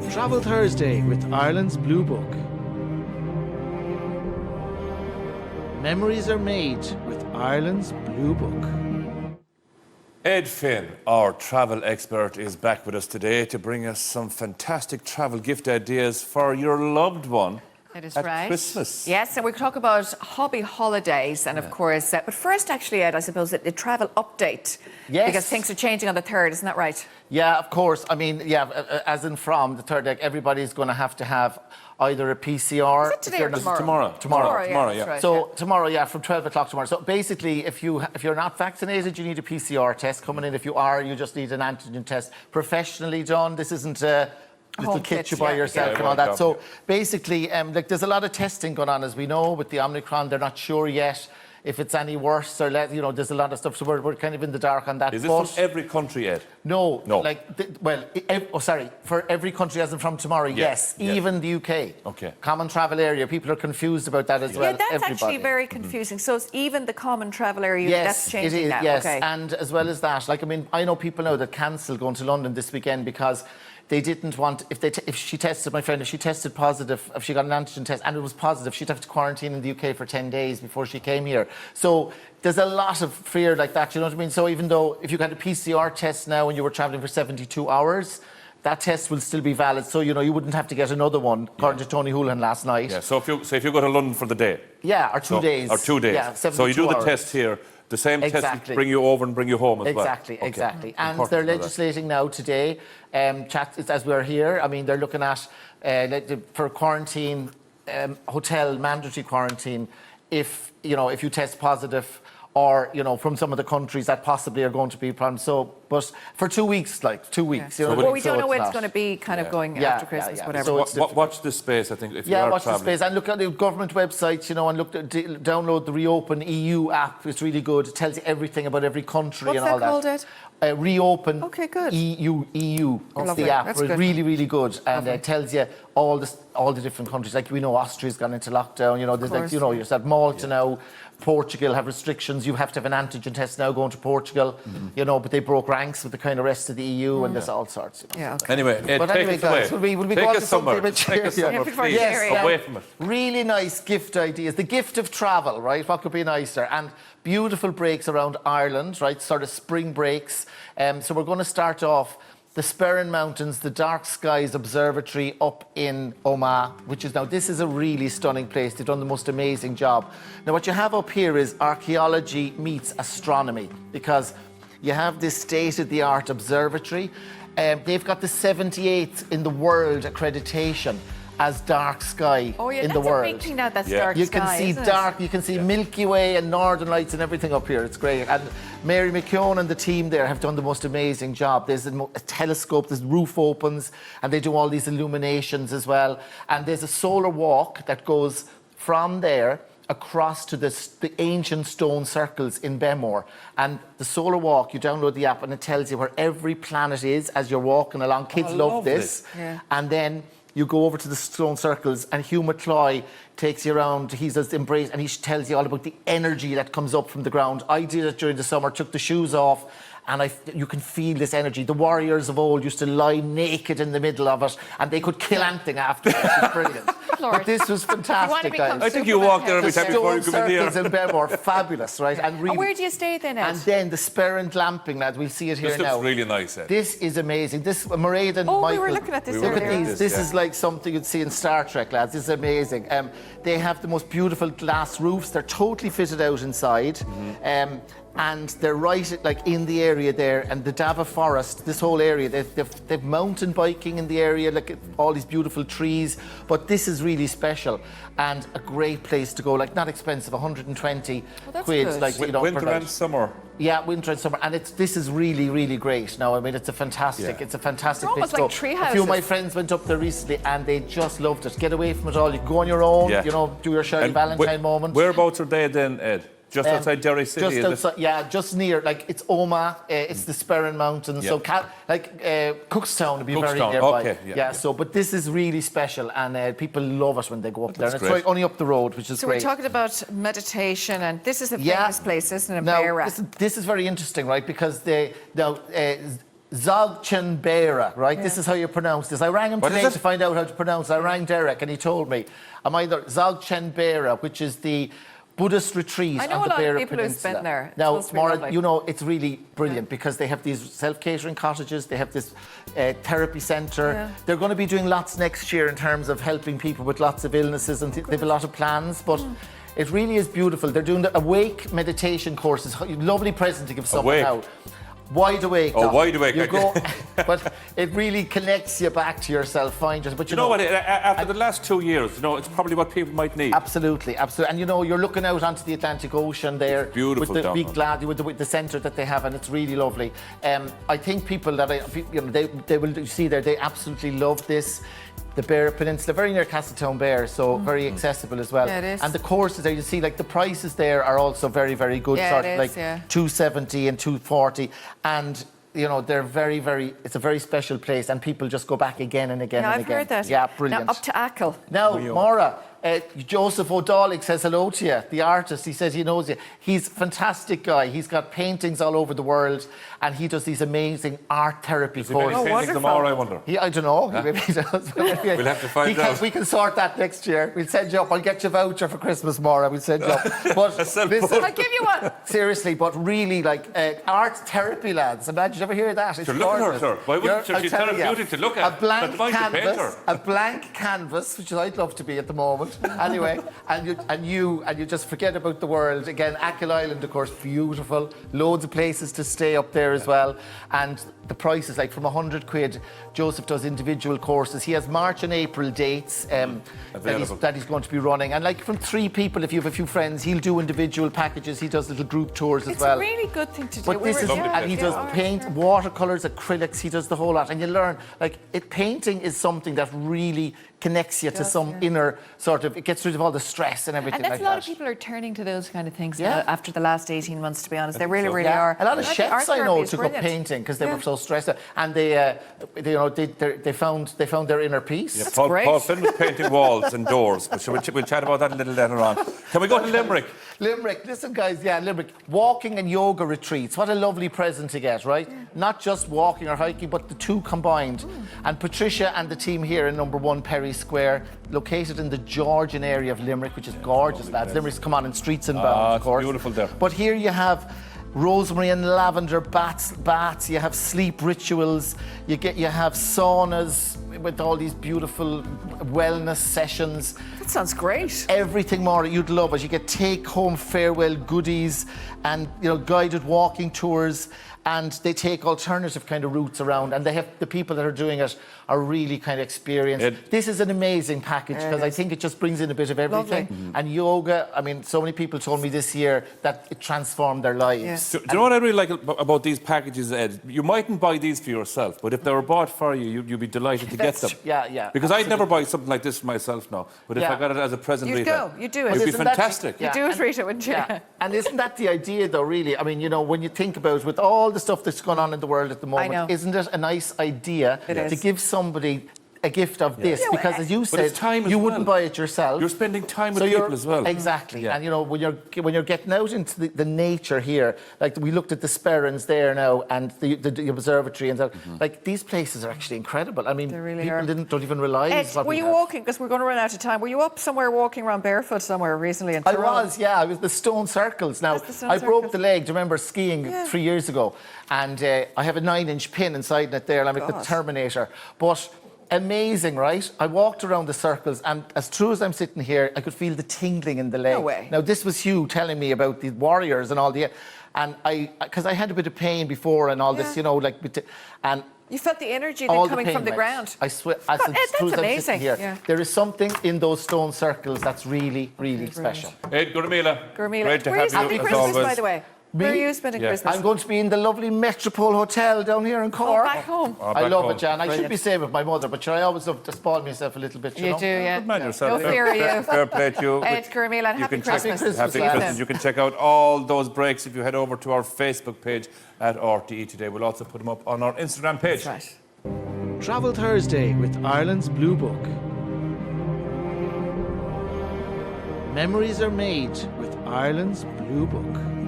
Travel Thursday with Ireland's Blue Book. Memories are made with Ireland's Blue Book. Ed Finn, our travel expert, is back with us today to bring us some fantastic travel gift ideas for your loved one. That is at right. Christmas. Yes, and we talk about hobby holidays and of course, but first actually, Ed, I suppose the travel update. Yes. Because things are changing on the 3rd, isn't that right? Yeah, of course. I mean, as in from the 3rd, like everybody's going to have either a PCR. Is it today or tomorrow? Tomorrow. Tomorrow, Yeah. Right, So tomorrow, from 12 o'clock tomorrow. So basically, if you're not vaccinated, you need a PCR test coming in. If you are, you just need an antigen test. Professionally done. This isn't a little home kit kit, you buy yeah. yourself Yeah, and all right, that. So basically, like there's a lot of testing going on, as we know, with the Omicron. They're not sure yet if it's any worse or less. You know, there's a lot of stuff. So we're kind of in the dark on that. Is this from every country, Ed? No. No. For every country, as in from tomorrow, yes. Yes. Even the UK. Okay. Common travel area. People are confused about that as well. Yeah, that's Everybody. actually very confusing. So it's even the common travel area, Yes, that's changing it is. now. Yes, Okay. and as well as that, like I mean, I know people now that cancel going to London this weekend because they didn't want if she tested, my friend, if she tested positive, if she got an antigen test and it was positive, she'd have to quarantine in the UK for 10 days before she came here. So there's a lot of fear like that. You know what I mean? So even though if you got a PCR test now and you were travelling for 72 hours. That test will still be valid, so you know you wouldn't have to get another one, according to Tony Houlihan last night. Yeah. So if you go to London for the day. Yeah, or 2 days. Or 2 days. Yeah, 72 so you do the hours. test here. The same test Exactly. will bring you over and bring you home as well. Exactly, Okay. exactly. And Important they're to know that. legislating now today, as we're here. I mean, they're looking at for quarantine, hotel mandatory quarantine, if you test positive, or from some of the countries that possibly are going to be problems. So, but for 2 weeks, like 2 weeks. Well, we don't know it's when it's not. going to be kind of going Yeah, after Christmas, yeah. whatever. So it's Watch this space, I think, if you Yeah, are watch the travelling. space and look at the government websites, and download the Reopen EU app. It's really good. It tells you everything about every country What's and all that called, that. Ed? Reopen Okay, good. EU. It's lovely. the app. That's It's good. really, really good, and it tells you all the different countries. Like we know Austria's gone into lockdown. There's like course. you said Malta now. Portugal have restrictions. You have to have an antigen test now going to Portugal. But they broke ranks with the kind of rest of the EU, and there's all sorts. Yeah, okay. Anyway, Ed, But take anyway, us guys, away. will we Take go on us to something somewhere. a bit Take us cheerier? somewhere, before please. cheery. Away from it. Really nice gift ideas. The gift of travel, right? What could be nicer? And beautiful breaks around Ireland, right? Sort of spring breaks. So we're going to start off the Sperrin Mountains, the Dark Skies Observatory up in Omagh, this is a really stunning place. They've done the most amazing job. Now, what you have up here is archaeology meets astronomy, because you have this state-of-the-art observatory. They've got the 78th in the world accreditation as dark sky Oh, yeah, in the that's a world. big thing now, that's Yeah. dark You sky, can see isn't it? dark, you can see Milky Way and Northern Lights and everything up here. It's great. And Mary McKeown and the team there have done the most amazing job. There's a telescope, the roof opens, and they do all these illuminations as well. And there's a solar walk that goes from there across to the ancient stone circles in Beaghmore. And the solar walk, you download the app and it tells you where every planet is as you're walking along. Kids love lovely. this. Yeah. And then you go over to the stone circles and Hugh McCloy takes you around. He's just embraced and he tells you all about the energy that comes up from the ground. I did it during the summer, took the shoes off, and you can feel this energy. The warriors of old used to lie naked in the middle of it and they could kill anything after it. It was brilliant. Lord. But this was You want to fantastic, become guys. I think you walk there every The time before you stone come in here. circles in Beaghmore, fabulous, right? And really. And where do you stay then, Ed? And then the Sperrin Glamping, lads, we'll see it here This now. looks really nice, Ed. This is amazing. This Mairead and Oh, we Michael. were looking at this We were Look looking at earlier. these. this, This yeah. is like something you'd see in Star Trek, lads. This is amazing. They have the most beautiful glass roofs. They're totally fitted out inside. And they're right like in the area there, and the Davagh Forest, this whole area, they've mountain biking in the area, like all these beautiful trees. But this is really special and a great place to go. Like not expensive, 120 that's quid. good. Like per Winter night. and summer. Yeah, winter and summer, and this is really, really great. Now, I mean, it's a fantastic Yeah. place almost to go. like tree A few of my houses. friends went up there recently, and they just loved it. Get away from it all. You can go on your own. Yeah. Do your Shirley And Valentine moment. Whereabouts are they then, Ed? Just outside Derry City, Just is it? outside, yeah, just near. Like it's Omagh, it's the Sperrin Mountains. Yeah. So, Cookstown would be very Cookstown, nearby. okay, yeah. So, but this is really special, and people love it when they go up there. That's And it's great. right only up the road, which is So great. we're talking about meditation, and this is a Yeah. famous place, isn't it? Now, Beara. this is very interesting, right? Because Zogchenbera, right? Yeah. This is how you pronounce this. I rang him What is today it? to find out how to pronounce it. I rang Derek and he told me. I'm either Zogchenbera, which is the Buddhist retreat I know on the a lot of Beara people who've Peninsula. spent there. It's Now, supposed to be Maura, lovely. you know, it's really brilliant because they have these self-catering cottages, they have this therapy centre. Yeah. They're going to be doing lots next year in terms of helping people with lots of illnesses and they have a lot of plans, but it really is beautiful. They're doing the awake meditation courses. Lovely present to give someone Awake. out. Wide awake. Oh, Doc. wide awake. You go, but it really connects you back to yourself. Find it. But You know what? After the last 2 years, you know, it's probably what people might need. Absolutely, absolutely. And you know, you're looking out onto the Atlantic Ocean there. It's beautiful with the down big there. glad with the centre that they have, and it's really lovely. I think people that they will see there, they absolutely love this. The Beara Peninsula, very near Castletownbere, so very accessible as well. Yeah, it is. And the courses there, you see, like the prices there are also very, very good. Yeah, sort it of is, like yeah. $270 and $240, and you know they're very, very. It's a very special place, and people just go back again and again Yeah, and I've again. heard that. Yeah, brilliant. Now, up to Achill. Now, Maura, Joseph O'Dollig says hello to you, the artist. He says he knows you. He's a fantastic guy. He's got paintings all over the world, and he does these amazing art therapy Is he many courses. paintings wonderful. tomorrow, I wonder? I don't know. Maybe he does. We'll have to find out. We can sort that next year. We'll send you up. I'll get you a voucher for Christmas, Maura. We'll send you up. But listen, I'll give you one. seriously, but really, like art therapy, lads. Imagine, you ever hear that? It's Sure, look at her, gorgeous. sir. Why wouldn't You're- she's I'll tell you, therapeutic to look at? A blank But why should paint canvas, her? a blank canvas, which is I'd love to be at the moment. Anyway, and you just forget about the world. Again, Achill Island, of course, beautiful. Loads of places to stay up there as well. And the prices, like from 100 quid, Joseph does individual courses. He has March and April dates that he's going to be running. And like from 3 people, if you have a few friends, he'll do individual packages. He does little group tours as It's well. a really good thing to do. But this is, and he does paint, watercolors, acrylics. He does the whole lot, and you learn painting is something that really connects you to some inner sort of. It gets rid of all the stress and everything And that's like a lot that. of people are turning to those kind of things Yeah. now after the last 18 months, to be honest. They really, so. really Yeah, are. a lot of And chefs art I know therapy is took up brilliant. painting because they Yeah. were so stressed out, and they found their inner peace. Yeah, That's Paul, great. Paul Finn was painting walls and doors. We'll chat about that a little later on. Can we go to Limerick? Limerick, listen guys, Limerick. Walking and yoga retreats. What a lovely present to get, right? Not just walking or hiking, but the two combined. And Patricia and the team here in number 1 Perry Square, located in the Georgian area of Limerick, which is gorgeous, lads. Limerick's come on in streets and bounds, of it's course. beautiful there. But here you have rosemary and lavender baths. You have sleep rituals. You have saunas with all these beautiful wellness sessions. That sounds great. Everything more you'd love it. You get take-home farewell goodies and guided walking tours, and they take alternative kind of routes around, and they have the people that are doing it are really kind of experienced. This is an amazing package because I think it just brings in a bit of everything. And yoga, I mean, so many people told me this year that it transformed their lives. Yes. Do you know what I really like about these packages, Ed? You mightn't buy these for yourself, but if they were bought for you, you'd be delighted to get them. Yeah. Because I'd never buy something like this for myself now. But if Yeah. I got it as a present, You'd Rita, go. You'd do it. it'd be Isn't that- fantastic. Yeah. You do it, Rita, wouldn't you? Yeah. And isn't that the idea, though, really? I mean, when you think about with all the stuff that's going on in the world at the moment, know. isn't it a nice idea It to is. give somebody a gift of this? Yeah, Because well, as you But said, it's time as you wouldn't well. buy it yourself. You're spending time with So people as well. Exactly. Yeah. And when you're getting out into the nature here, like we looked at the Sperrins there now and the Observatory, and like these places are actually incredible. I mean, They really people are. don't even realise Ed, what were we you have. walking, because we're going to run out of time, were you up somewhere walking around barefoot somewhere recently in I Tyrone? was, yeah. I was the Stone Circles. Now, That's the Stone I broke Circles. the leg. Do you remember skiing 3 years ago? And I have a 9-inch pin inside it there, and I'm like the God. Terminator. But amazing, right? I walked around the circles, and as true as I'm sitting here, I could feel the tingling in the leg. No way. Now, this was Hugh telling me about the warriors and all the... And because I had a bit of pain before and all this, and You felt the energy all then coming the pain from the went. ground. I swear, God, Ed, as true that's as I'm sitting amazing. here, Yeah. there is something in those stone circles that's really, really special. Ed, Gurmila. Gurmila. Great to Where are you have you, spending as Christmas, always. by the way? Me? Where are you spending Yeah. Christmas? I'm going to be in the lovely Metropole Hotel down here in Oh, Cork. back home. Oh, I back love home. it, Jan. I should Brilliant. be staying with my mother, but I always love to spoil myself a little bit. You know? do, yeah. Good man yourself. No fear of you. Fair play to you. Ed, Gurmila, and You happy can check- Christmas. Happy Happy See you Christmas. soon. You can check out all those breaks if you head over to our Facebook page at RTE Today. We'll also put them up on our Instagram page. That's right. Travel Thursday with Ireland's Blue Book. Memories are made with Ireland's Blue Book.